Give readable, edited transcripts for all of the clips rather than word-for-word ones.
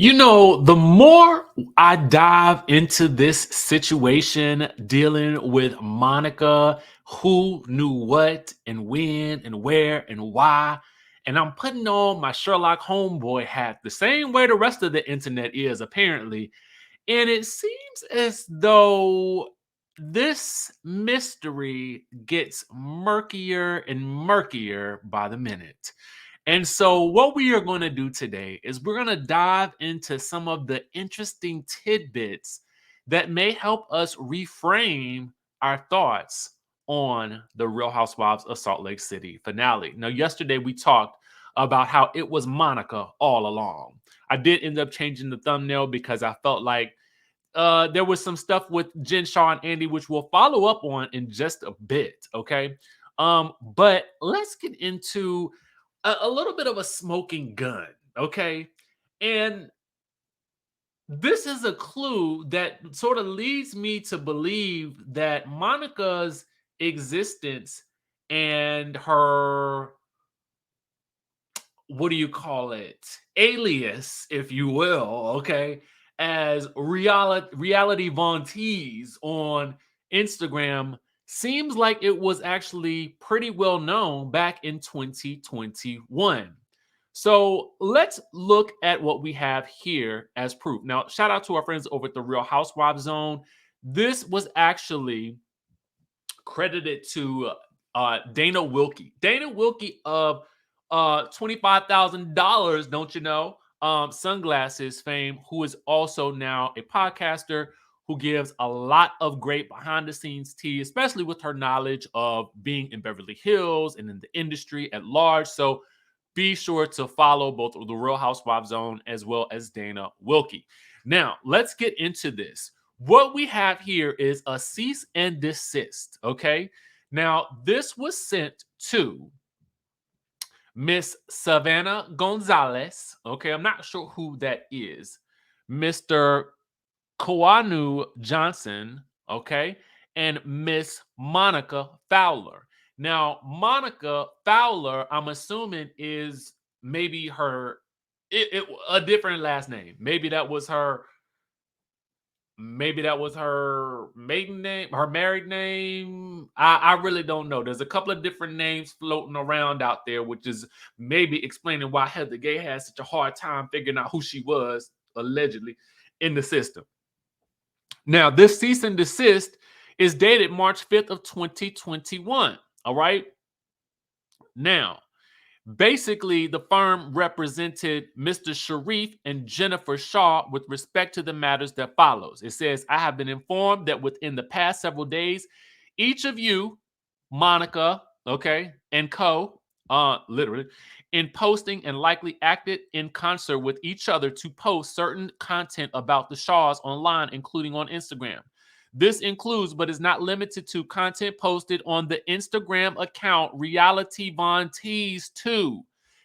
You know, the more I dive into this situation dealing with Monica, who knew what and when and where and why, and I'm putting on my Sherlock Homeboy hat the same way the rest of the internet is, apparently. And it seems as though this mystery gets murkier and murkier by the minute. And so, what we are going to do today is we're going to dive into some of the interesting tidbits that may help us reframe our thoughts on the Real Housewives of Salt Lake City finale. Now, yesterday we talked about how it was Monica all along. I did end up changing the thumbnail because I felt like there was some stuff with Jen, Shaw, and Andy, which we'll follow up on in just a bit. Okay. But let's get into a little bit of a smoking gun. Okay. And this is a clue that sort of leads me to believe that Monica's existence and her, what do you call it, alias, if you will, okay, as reality Von Tease on Instagram seems like it was actually pretty well known back in 2021. So let's look at what we have here as proof. Now, shout out to our friends over at the Real Housewives Zone. This was actually credited to Dana Wilkie. Dana Wilkie of $25,000, don't you know? Sunglasses fame, who is also now a podcaster who gives a lot of great behind the scenes tea, especially with her knowledge of being in Beverly Hills and in the industry at large. So be sure to follow both the Real Housewives Zone as well as Dana Wilkie. Now, let's get into this. What we have here is a cease and desist. Okay. Now, this was sent to Miss Savannah Gonzalez. Okay. I'm not sure who that is. Mr. Koanu Johnson. Okay. And Miss Monica Fowler. Now, Monica Fowler, I'm assuming, is maybe a different last name. Maybe that was her maiden name, her married name. I really don't know. There's a couple of different names floating around out there, which is maybe explaining why Heather Gay had such a hard time figuring out who she was, allegedly, in the system. Now, this cease and desist is dated March 5th of 2021. All right. Now, basically, the firm represented Mr. Sharif and Jennifer Shah with respect to the matters that follows. It says, I have been informed that within the past several days, each of you, Monica, okay, and literally, in posting and likely acted in concert with each other to post certain content about the Shahs online, including on Instagram. This includes, but is not limited to, content posted on the Instagram account Reality Von Tease 2,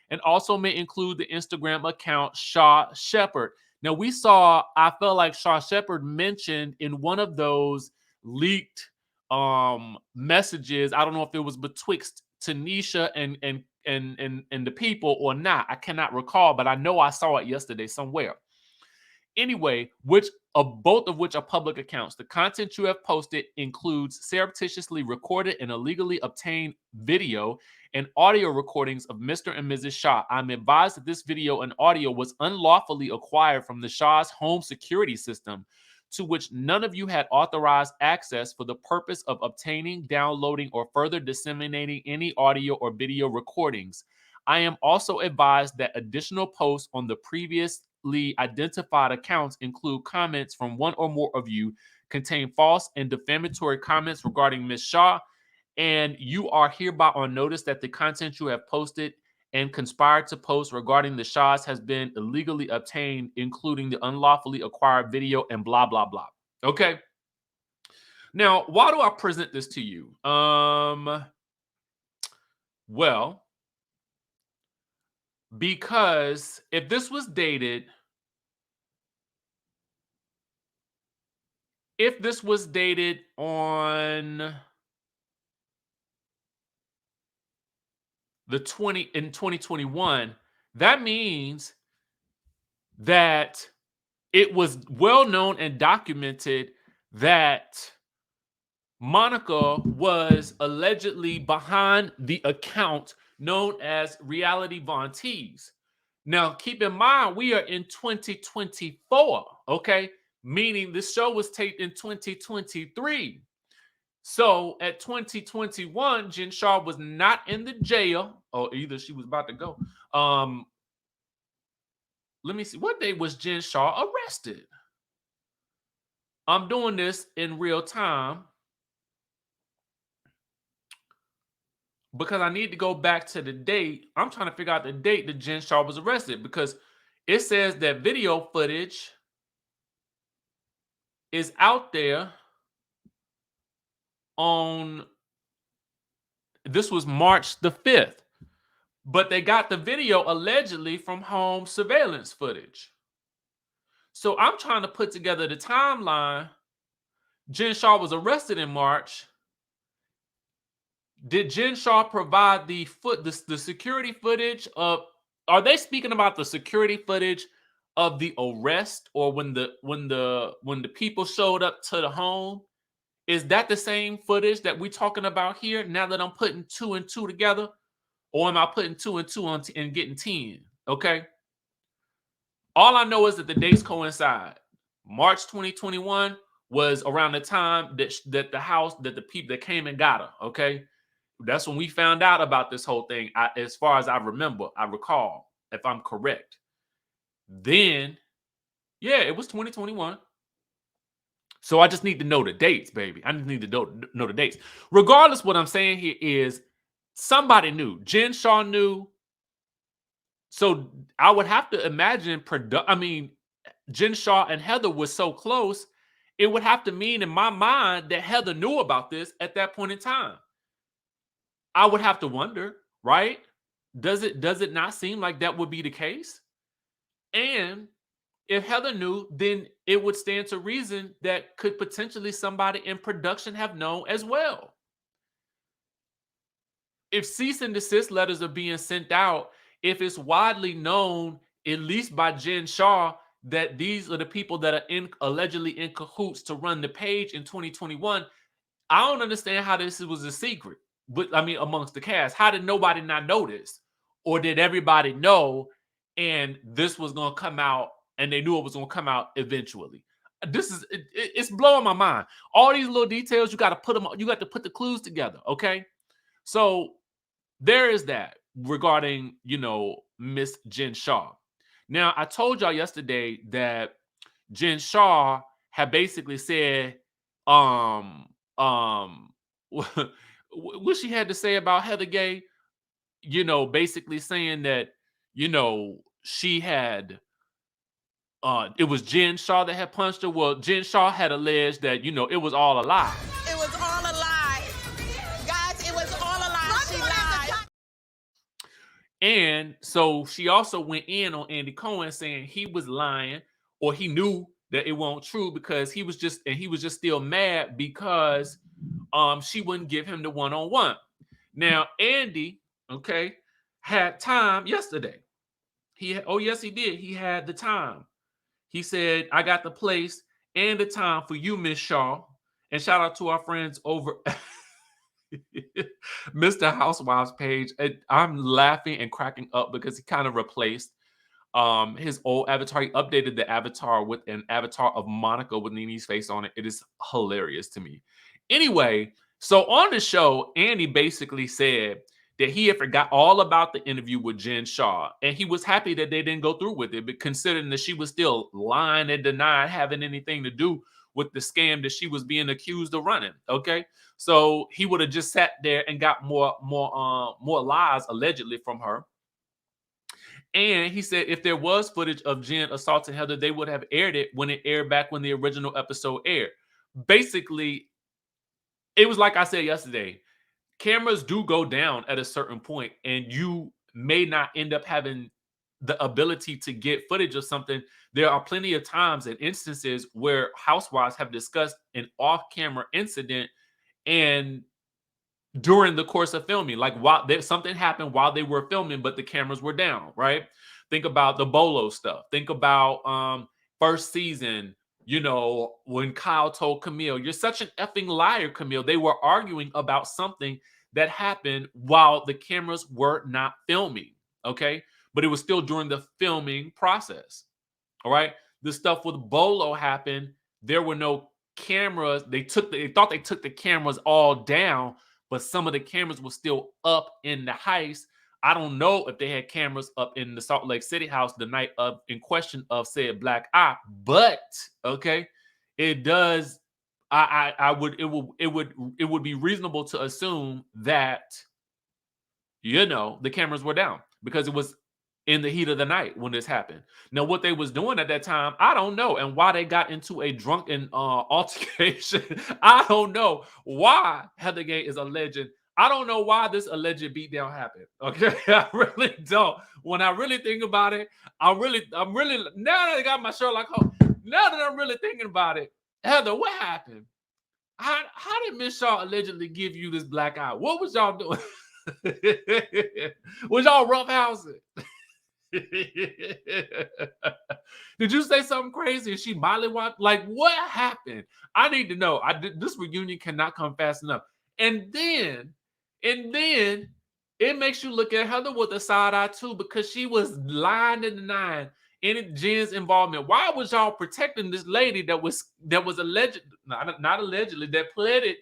and also may include the Instagram account Shah Shepherd. Now, I felt like Shah Shepherd mentioned in one of those leaked messages. I don't know if it was betwixt Tanisha and the people or not. I cannot recall, but I know I saw it yesterday somewhere. Anyway, both of which are public accounts. The content you have posted includes surreptitiously recorded and illegally obtained video and audio recordings of Mr. and Mrs. Shah. I'm advised that this video and audio was unlawfully acquired from the Shah's home security system, to which none of you had authorized access, for the purpose of obtaining, downloading, or further disseminating any audio or video recordings. I am also advised that additional posts on the previously identified accounts include comments from one or more of you, contain false and defamatory comments regarding Ms. Shah, and you are hereby on notice that the content you have posted and conspired to post regarding the Shahs has been illegally obtained, including the unlawfully acquired video and blah, blah, blah. Okay. Now, why do I present this to you? Well, because if this was dated on in 2021, that means that it was well known and documented that Monica was allegedly behind the account known as Reality Von Tease. Now, keep in mind, we are in 2024, okay? Meaning this show was taped in 2023. So at 2021, Jen Shah was not in the jail, or either she was about to go. Let me see. What day was Jen Shah arrested? I'm doing this in real time because I need to go back to the date. I'm trying to figure out the date that Jen Shah was arrested because it says that video footage is out there on, this was March the 5th, but they got the video allegedly from home surveillance footage. So I'm trying to put together the timeline. Jen Shah was arrested in March. Did Jen Shah provide the security footage of? Are they speaking about the security footage of the arrest, or when the people showed up to the home? Is that the same footage that we're talking about here? Now that I'm putting 2 and 2 together, or am I putting 2 and 2 on and getting 10? Okay. All I know is that the dates coincide. March 2021 was around the time that the house, that the people that came and got her. Okay. That's when we found out about this whole thing. As far as I remember, I recall, if I'm correct. Then, yeah, it was 2021. So I just need to know the dates, baby. I just need to know the dates. Regardless, what I'm saying here is somebody knew. Jen Shah knew. So I would have to imagine, Jen Shah and Heather were so close, it would have to mean in my mind that Heather knew about this at that point in time. I would have to wonder, right? Does it not seem like that would be the case? And if Heather knew, then it would stand to reason that could potentially somebody in production have known as well. If cease and desist letters are being sent out, if it's widely known, at least by Jen Shah, that these are the people that are allegedly in cahoots to run the page in 2021, I don't understand how this was a secret. But I mean, amongst the cast, how did nobody not know this? Or did everybody know and this was going to come out and they knew it was going to come out eventually? It's blowing my mind. All these little details, you got to put them, you got to put the clues together. Okay. So there is that regarding, Miss Jen Shah. Now, I told y'all yesterday that Jen Shah had basically said, what she had to say about Heather Gay, basically saying that, she had, it was Jen Shah that had punched her. Well, Jen Shah had alleged that, it was all a lie. It was all a lie. Guys, it was all a lie. She lied. And so she also went in on Andy Cohen saying he was lying, or he knew that it wasn't true because he was just still mad because she wouldn't give him the one-on-one. Now, Andy, okay, had time yesterday. Yes, he did. He had the time. He said, I got the place and the time for you, Miss Shaw. And shout out to our friends over Mr. Housewives page. I'm laughing and cracking up because he kind of replaced his old avatar. He updated the avatar with an avatar of Monica with Nene's face on it. It is hilarious to me. Anyway, so on the show, Andy basically said that he had forgot all about the interview with Jen Shah, and he was happy that they didn't go through with it, but considering that she was still lying and denying having anything to do with the scam that she was being accused of running. Okay, so he would have just sat there and got more lies allegedly from her. And he said if there was footage of Jen assaulting Heather, they would have aired it when it aired back when the original episode aired. Basically, it was like I said yesterday, cameras do go down at a certain point, and you may not end up having the ability to get footage of something. There are plenty of times and instances where housewives have discussed an off-camera incident and during the course of filming, like while something happened while they were filming, but the cameras were down, right? Think about the Bolo stuff. Think about first season, when Kyle told Camille, "You're such an effing liar, Camille." They were arguing about something that happened while the cameras were not filming. Okay. But it was still during the filming process. All right. The stuff with Bolo happened. There were no cameras. They thought they took the cameras all down, but some of the cameras were still up in the heist. I don't know if they had cameras up in the Salt Lake City house the night of in question of said black eye, but okay, it does. I would it would be reasonable to assume that the cameras were down because it was in the heat of the night when this happened. Now, what they was doing at that time, I don't know, and why they got into a drunken altercation, I don't know. Why Heather Gay is alleged. I don't know why this alleged beatdown happened. Okay, I really don't. When I really think about it, I'm really now that I got my Sherlock Holmes. Now that I'm really thinking about it, Heather, what happened? How did Miss Shaw allegedly give you this black eye? What was y'all doing? Was y'all roughhousing? Did you say something crazy? Is she mollywopped? Like, what happened? I need to know. This reunion cannot come fast enough. And then it makes you look at Heather with a side eye too, because she was lying in the nine in Jen's involvement. Why was y'all protecting this lady that was alleged, not allegedly, that pleaded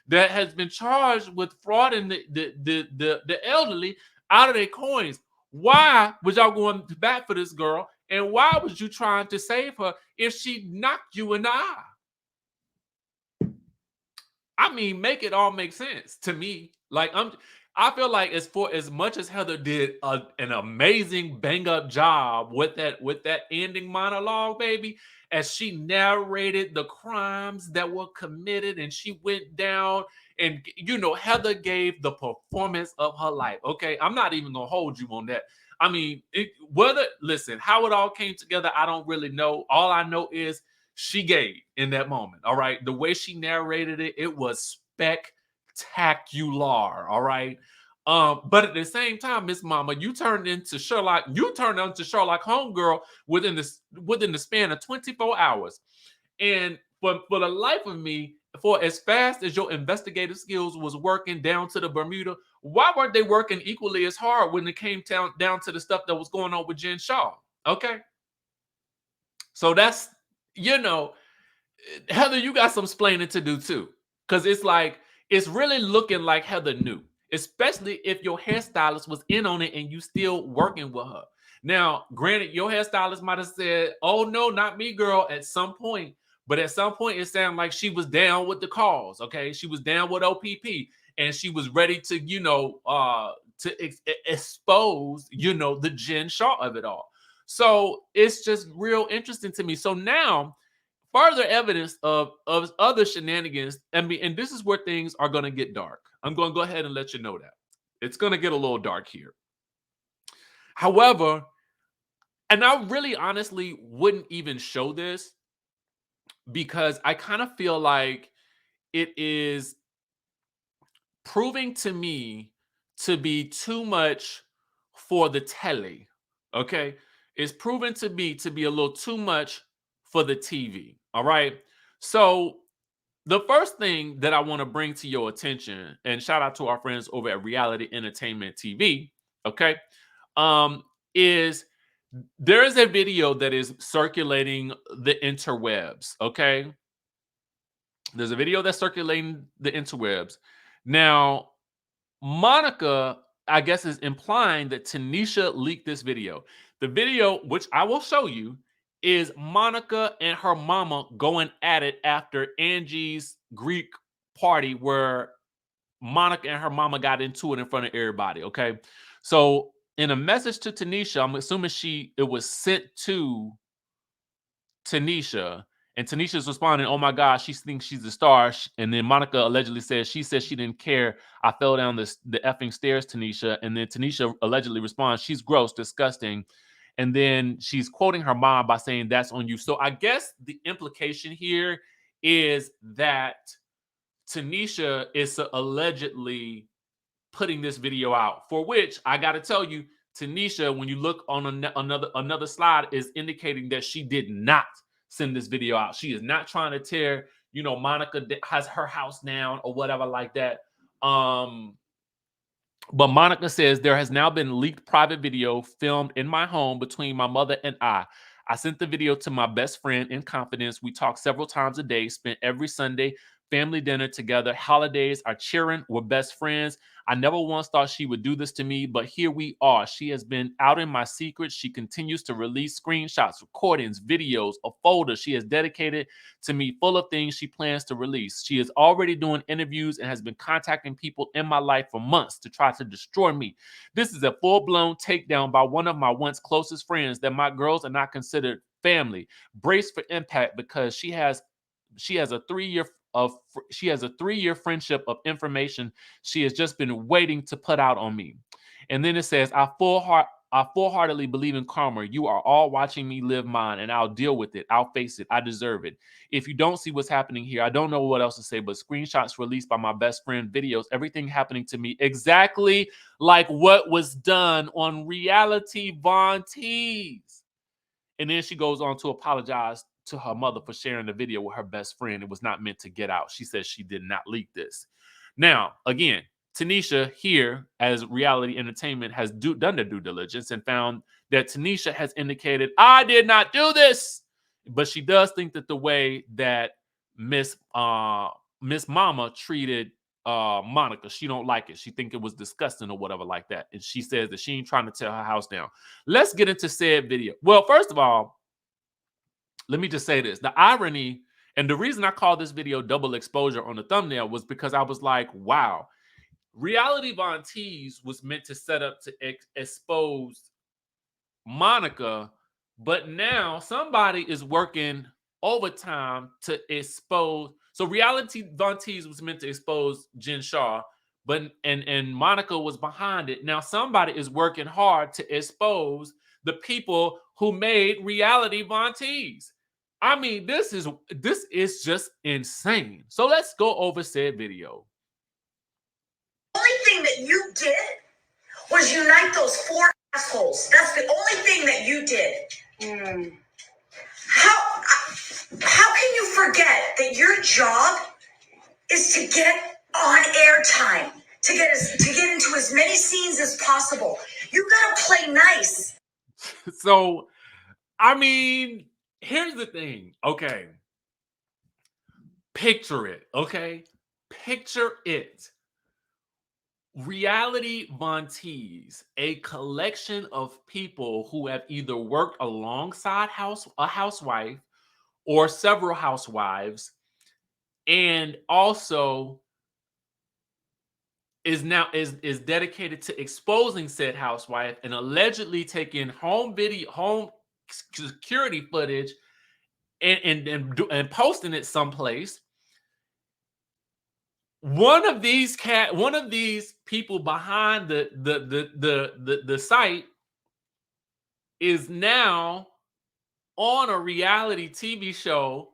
that has been charged with fraud in the elderly out of their coins? Why was y'all going to bat for this girl? And why was you trying to save her if she knocked you in the eye? I mean, make it all make sense to me. Like, I feel like as much as Heather did an amazing bang up job with that ending monologue, baby, as she narrated the crimes that were committed and she went down, and Heather gave the performance of her life. Okay, I'm not even gonna hold you on that. I mean, listen, how it all came together, I don't really know. All I know is she gave in that moment. All right, the way she narrated it, it was spectacular. All right. But at the same time, Miss Mama, you turned into Sherlock Holmes girl within the span of 24 hours. And for the life of me, for as fast as your investigative skills was working down to the Bermuda, why weren't they working equally as hard when it came down to the stuff that was going on with Jen Shah? Okay. So that's, Heather, you got some splaining to do too. Because it's really looking like Heather knew, especially if your hairstylist was in on it and you still working with her. Now, granted, your hairstylist might have said, "Oh no, not me, girl," at some point. But at some point, it sounded like she was down with the cause. Okay, she was down with OPP, and she was ready to, expose, the Jen Shah of it all. So it's just real interesting to me. So now, further evidence of other shenanigans. I mean, and this is where things are going to get dark. I'm going to go ahead and let you know that it's going to get a little dark here. However, and I really honestly wouldn't even show this because I kind of feel like it is proving to me to be too much for the telly. Okay. It's proven to me to be a little too much for the TV. All right. So the first thing that I want to bring to your attention, and shout out to our friends over at Reality Entertainment TV, okay, is there is a video that is circulating the interwebs, okay? There's a video that's circulating the interwebs. Now, Monica, I guess, is implying that Tanisha leaked this video. The video, which I will show you, is Monica and her mama going at it after Angie's Greek party where Monica and her mama got into it in front of everybody. Okay. So in a message to Tanisha, I'm assuming it was sent to Tanisha, and Tanisha's responding, "Oh my gosh, she thinks she's a star." And then Monica allegedly says she didn't care. "I fell down the effing stairs, Tanisha." And then Tanisha allegedly responds, "She's gross, disgusting." And then she's quoting her mom by saying, "That's on you." So I guess the implication here is that Tanisha is allegedly putting this video out, for which I got to tell you, Tanisha, when you look on another slide, is indicating that she did not send this video out. She is not trying to tear, Monica has her house down or whatever like that. But Monica says there has now been leaked private video filmed in my home between my mother and I. I sent the video to my best friend in confidence. We talk several times a day, spent every Sunday family dinner together, holidays, our cheering, we're best friends. I never once thought she would do this to me, but here we are. She has been out in my secrets. She continues to release screenshots, recordings, videos, a folder she has dedicated to me full of things she plans to release. She is already doing interviews and has been contacting people in my life for months to try to destroy me. This is a full-blown takedown by one of my once closest friends that my girls are not considered family. Brace for impact because she has a 3-year friendship of information she has just been waiting to put out on me. And then it says, I full-heartedly believe in karma. You are all watching me live mine, and I'll deal with it. I'll face it. I deserve it. If you don't see what's happening here, I don't know what else to say, but screenshots released by my best friend, videos, everything happening to me exactly like what was done on Reality Von Tease. And then she goes on to apologize to her mother for sharing the video with her best friend. It was not meant to get out. She says she did not leak this. Now, again, Tanisha here as Reality Entertainment has done their due diligence and found that Tanisha has indicated, I did not do this. But she does think that the way that Miss Mama treated Monica, she don't like it. She think it was disgusting or whatever like that. And she says that she ain't trying to tear her house down. Let's get into said video. Well, first of all, let me just say this. The irony and the reason I call this video double exposure on the thumbnail was because I was like, wow, Reality Von Tease was meant to set up to expose Monica, but now somebody is working overtime to expose. So Reality Von Tease was meant to expose Jen Shah, but and Monica was behind it. Now somebody is working hard to expose the people who made Reality Von Tease. I mean, this is just insane. So let's go over said video. The only thing that you did was unite those 4 assholes. That's the only thing that you did. How can you forget that your job is to get on air time, to get into as many scenes as possible? You gotta play nice. So, I mean, here's the thing. Okay. Picture it. Okay. Picture it. Reality Von Tease, a collection of people who have either worked alongside a housewife or several housewives, and also is dedicated to exposing said housewife and allegedly taking home security footage and posting it someplace. One of these people behind the site is now on a reality TV show.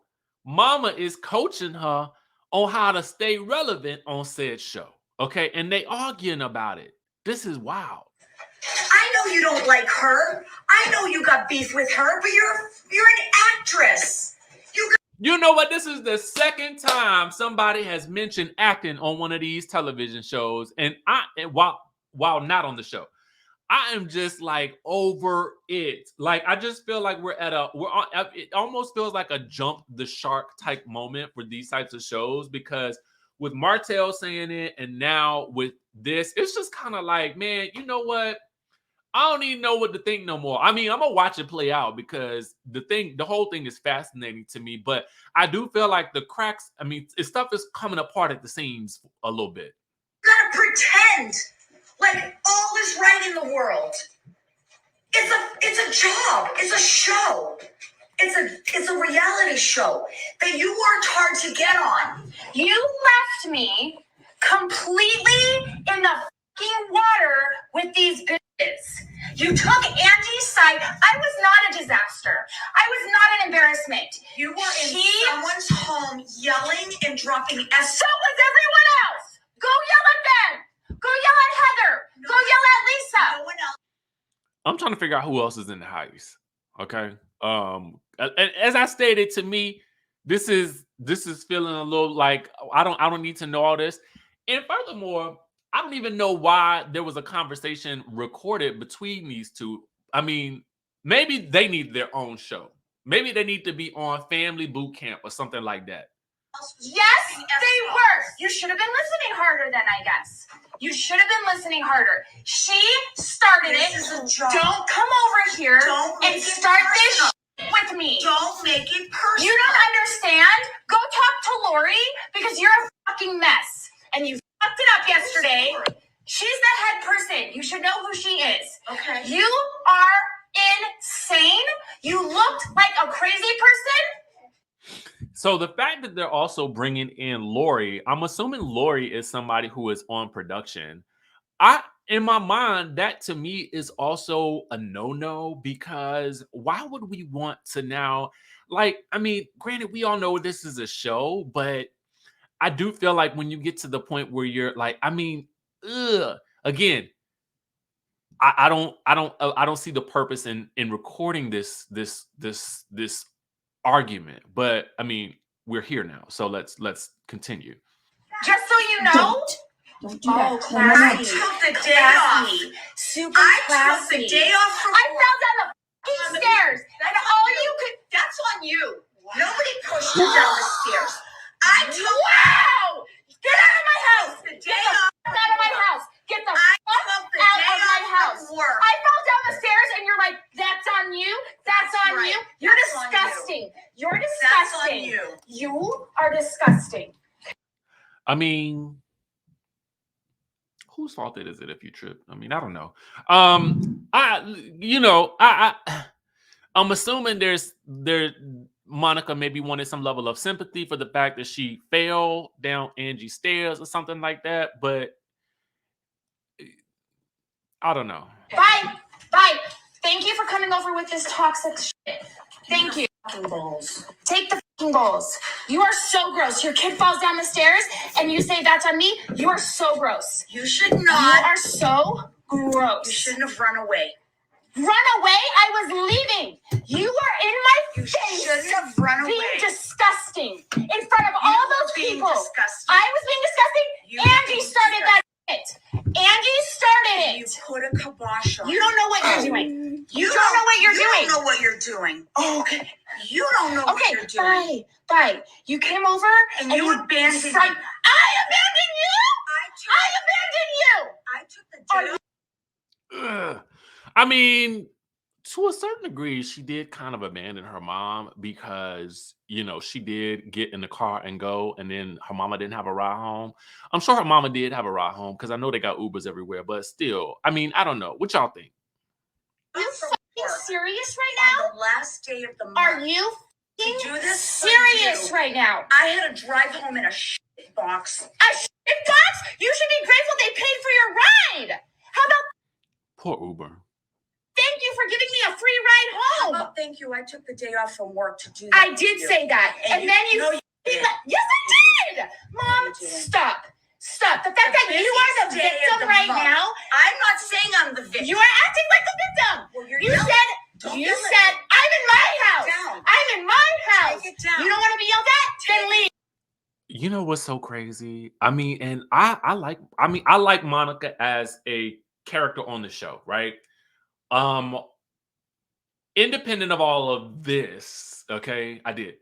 Mama is coaching her on how to stay relevant on said show. Okay, and they arguing about it. This is wild. I know you don't like her. I know you got beef with her, but you're an actress. You know what? This is the second time somebody has mentioned acting on one of these television shows, and while not on the show, I am just like over it. Like I just feel like it almost feels like a jump the shark type moment for these types of shows, because with Martell saying it and now with this, it's just kind of like, man, you know what? I don't even know what to think no more. I mean, I'm gonna watch it play out because the whole thing is fascinating to me. But I do feel like the cracks, I mean, stuff is coming apart at the seams a little bit. You gotta pretend like all is right in the world. It's a job. It's a show. It's a reality show that you worked hard to get on. You left me completely in the fucking water with these bitches. You took Angie's side. I was not a disaster. I was not an embarrassment. You were in someone's home yelling and dropping S. So was everyone else. Go yell at Ben. Go yell at Heather. Go yell at Lisa. No one else. I'm trying to figure out who else is in the house. Okay. As I stated, to me, this is feeling a little like I don't need to know all this. And furthermore, I don't even know why there was a conversation recorded between these two. I mean, maybe they need their own show. Maybe they need to be on Family Boot Camp or something like that. Yes, they were. You should have been listening harder then, I guess. You should have been listening harder. She started it. This is a job. Don't come over here and start this with me. Don't make it personal. You don't understand? Go talk to Lori because you're a fucking mess. And you fucked it up yesterday. She's the head person. You should know who she is. Okay. You are insane. You looked like a crazy person. So the fact that they're also bringing in Lori, I'm assuming Lori is somebody who is on production. In my mind, that to me is also a no-no, because why would we want to now, like, I mean, granted, we all know this is a show, but I do feel like when you get to the point where you're like, I mean, again, I don't see the purpose in recording this argument, but I mean, we're here now, so let's continue. Just so you know, Don't do that. I took the day off. Super I classy. took the day off from I fell down the fucking stairs, and all you could. That's on you. Nobody pushed you down the stairs. I took. Wow! Get out of my house! The Get day the off. fuck out of my house! Get the I fuck took the out day of my off house! from work. I fell down the stairs, and you're like, "That's on you. That's on right. you. You're That's on you. disgusting. You're That's on disgusting. you. You are disgusting." I mean, whose fault is it if you trip? I mean, I don't know. I'm assuming Monica maybe wanted some level of sympathy for the fact that she fell down Angie's stairs or something like that, but I don't know. Bye. Bye. Thank you for coming over with this toxic shit. Thank you. Balls. Take the fucking balls. You are so gross. Your kid falls down the stairs and you say that's on me. You are so gross. You should You not. are so gross. You shouldn't have run away. Run away? I was leaving. You were in my You face. shouldn't have run Being away. disgusting in front of all those being people. disgusting. I was being disgusting. You were Angie being started that shit. Angie started You it. put a kibosh on. You don't know what you're doing. You don't know what you're You doing. don't know what you're doing. Okay. You don't know what Okay, you're doing. bye. You came over And you abandoned me. I abandoned you? I took the day off. Ugh. I mean, to a certain degree, she did kind of abandon her mom because, she did get in the car and go, and then her mama didn't have a ride home. I'm sure her mama did have a ride home because I know they got Ubers everywhere, but still, I mean, I don't know. What y'all think? Are you From fucking work serious right on the last day of the month. now? Are you To fucking do this for serious you. right now? I had to drive home in a shit box. A shit box? You should be grateful they paid for your ride. How about Poor Uber. thank you for giving me a free ride How home? about thank you? I took the day off from work to do that. I did for you. say that. And then you know you did. Yes, I did. Mom, you didn't. stop. The fact that you are the busiest day of victim the right month. now, I'm not saying I'm the victim. you are acting like the victim. Well, you're You yelling. said, Don't you yell at said, me. I'm in my house. Down. I'm in my house. Take it down. You don't want to be yelled at? Then leave. You know what's so crazy? I mean, and I like Monica as a character on the show, right? Independent of all of this, okay, I did.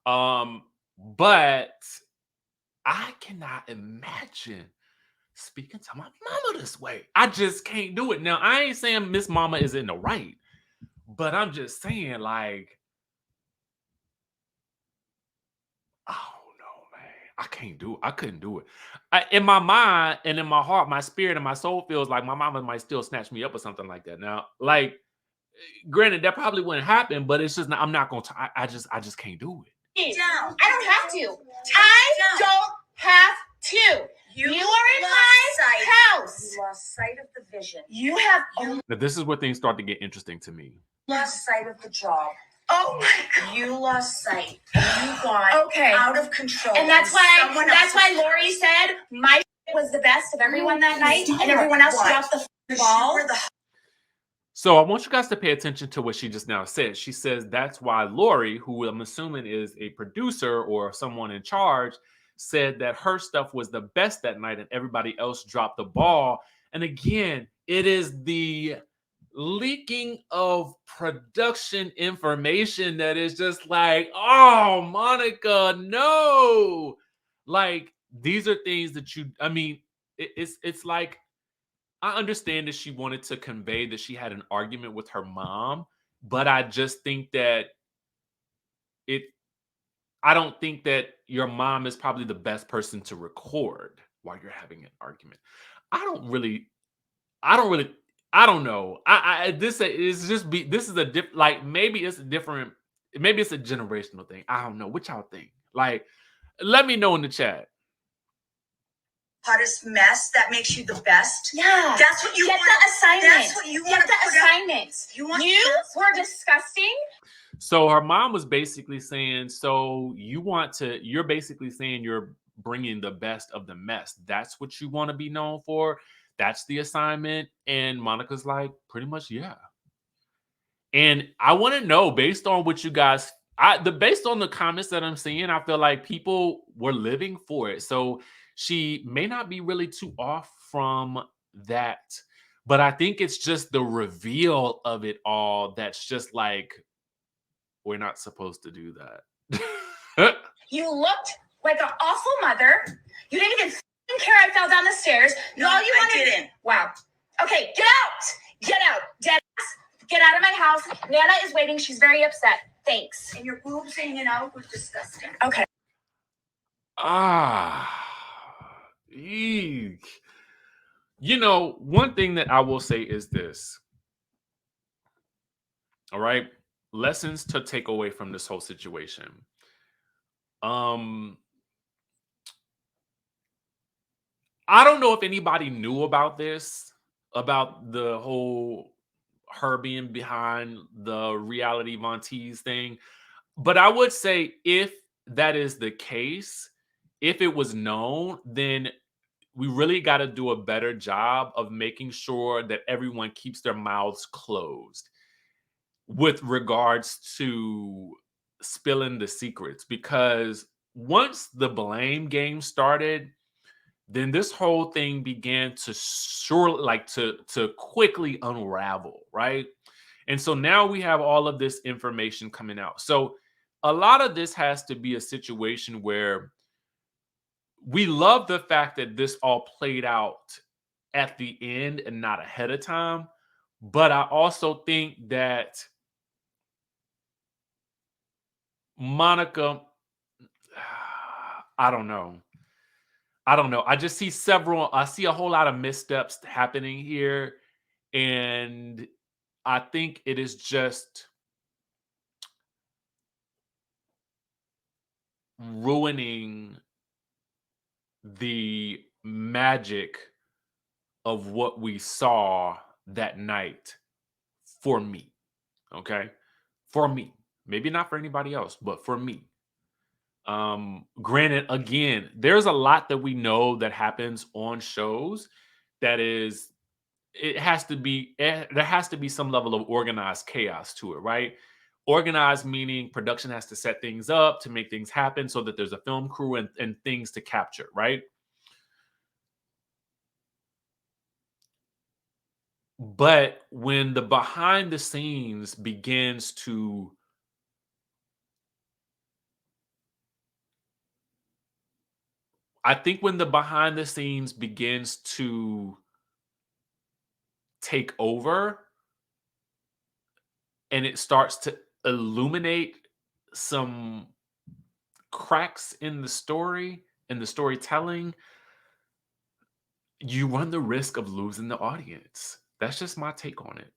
But I cannot imagine speaking to my mama this way. I just can't do it. Now, I ain't saying Miss Mama is in the right, but I'm just saying, like, oh no, man, I can't do it. I couldn't do it. In my mind and in my heart, my spirit and my soul feels like my mama might still snatch me up or something like that. Now, like, granted, that probably wouldn't happen, but it's just not, I'm not gonna. I just can't do it. Down. I don't have to. Take I it down. don't have to. You are in my house. You lost sight of the vision. You have. Now, this is where things start to get interesting to me. You lost sight of the job. Oh my God. You lost sight. You got Okay. out of control. And that's someone else why Lori said my was the best of everyone that night, and everyone else What? dropped the was- ball. You were the So I want you guys to pay attention to what she just now said. She says that's why Lori, who I'm assuming is a producer or someone in charge, said that her stuff was the best that night and everybody else dropped the ball. And again, it is the leaking of production information that is just like, oh, Monica, no. Like, these are things that I mean, it's like, I understand that she wanted to convey that she had an argument with her mom, but I just think that it I don't think that your mom is probably the best person to record while you're having an argument. I don't really I don't really I don't know. This is just be this is a like maybe it's a different maybe it's a generational thing. I don't know. What y'all think? Like, let me know in the chat. Hottest mess that makes you the best. Yeah. That's what you get want. the assignment. That's what you want. Get the assignment. You want were disgusting. So her mom was basically saying, so you're basically saying you're bringing the best of the mess. That's what you want to be known for. That's the assignment. And Monica's like, pretty much, yeah. And I want to know, based on what you guys, based on the comments that I'm seeing, I feel like people were living for it. So she may not be really too off from that. But I think it's just the reveal of it all that's just like, we're not supposed to do that. You looked like an awful mother. You didn't even care I fell down the stairs. No, All you I wanted. didn't. Wow. Okay, get out. Get out. Dead ass. Get out of my house. Nana is waiting. She's very upset. Thanks. And your boobs hanging out was disgusting. Okay. Eek. You know, one thing that I will say is this. All right. Lessons to take away from this whole situation. I don't know if anybody knew about this, about the whole her being behind the reality Von Tease thing. But I would say if that is the case, if it was known, then we really got to do a better job of making sure that everyone keeps their mouths closed with regards to spilling the secrets, because once the blame game started, then this whole thing began to to quickly unravel, right? And so now we have all of this information coming out. So a lot of this has to be a situation where we love the fact that this all played out at the end and not ahead of time. But I also think that Monica, I don't know. I just see I see a whole lot of missteps happening here. And I think it is just ruining the magic of what we saw that night for me. Okay? For me. Maybe not for anybody else, but for me. Granted, again, there's a lot that we know that happens on shows that is, there has to be some level of organized chaos to it, right? Organized meaning production has to set things up to make things happen so that there's a film crew and things to capture, right? But when the behind the scenes begins to I think when the behind the scenes begins to take over and it starts to illuminate some cracks in the story and the storytelling, you run the risk of losing the audience. That's just my take on it.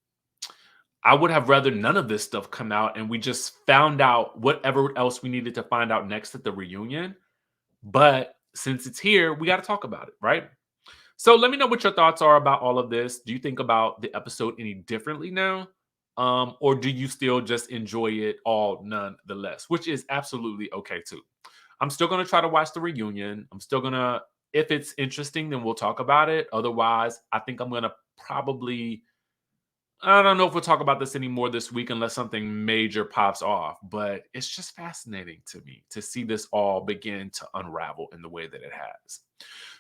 I would have rather none of this stuff come out and we just found out whatever else we needed to find out next at the reunion. But since it's here, we got to talk about it, right? So let me know what your thoughts are about all of this. Do you think about the episode any differently now? Or do you still just enjoy it all nonetheless, which is absolutely okay too. I'm still going to try to watch the reunion. I'm still going to, if it's interesting, then we'll talk about it. Otherwise, I think I'm going to probably, I don't know if we'll talk about this anymore this week unless something major pops off, but it's just fascinating to me to see this all begin to unravel in the way that it has.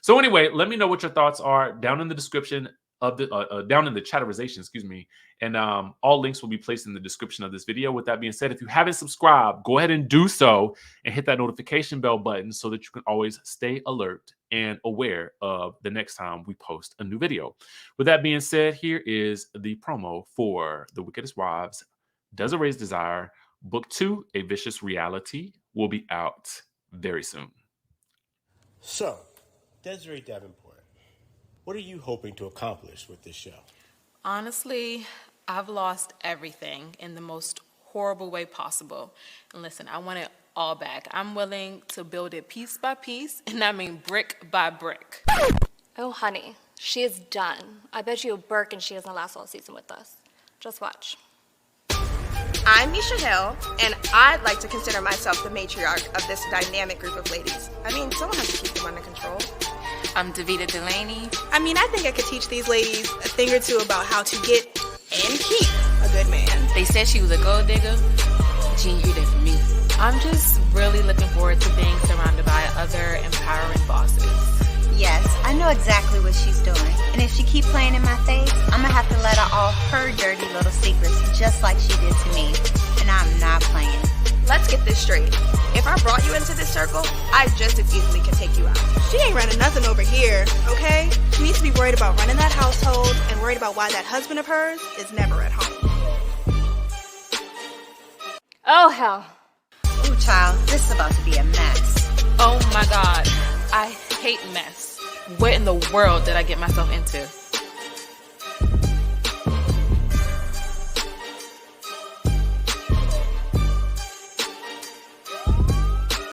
So anyway, let me know what your thoughts are down in the description of the down in the chatterization, excuse me, and all links will be placed in the description of this video. With that being said, if you haven't subscribed, go ahead and do so and hit that notification bell button so that you can always stay alert and aware of the next time we post a new video. With that being said, here is the promo for The Wickedest Wives, Desiree's Desire, Book 2, A Vicious Reality, will be out very soon. So, Desiree Davenport, what are you hoping to accomplish with this show? Honestly, I've lost everything in the most horrible way possible. And listen, I want it all back. I'm willing to build it piece by piece, and I mean brick by brick. Oh, honey, she is done. I bet you a Birkin she doesn't last all season with us. Just watch. I'm Misha Hill, and I'd like to consider myself the matriarch of this dynamic group of ladies. I mean, someone has to keep them under control. I'm Davita Delaney. I mean, I think I could teach these ladies a thing or two about how to get and keep a good man. They said she was a gold digger. She ain't hear that from me. I'm just really looking forward to being surrounded by other empowering bosses. Yes, I know exactly what she's doing. And if she keep playing in my face, I'm gonna have to let her off her dirty little secrets just like she did to me. And I'm not playing. Let's get this straight. If I brought you into this circle, I just as easily can take you out. She ain't running nothing over here, okay? She needs to be worried about running that household and worried about why that husband of hers is never at home. Oh, hell. Ooh, child, this is about to be a mess. Oh my God, I hate mess. What in the world did I get myself into?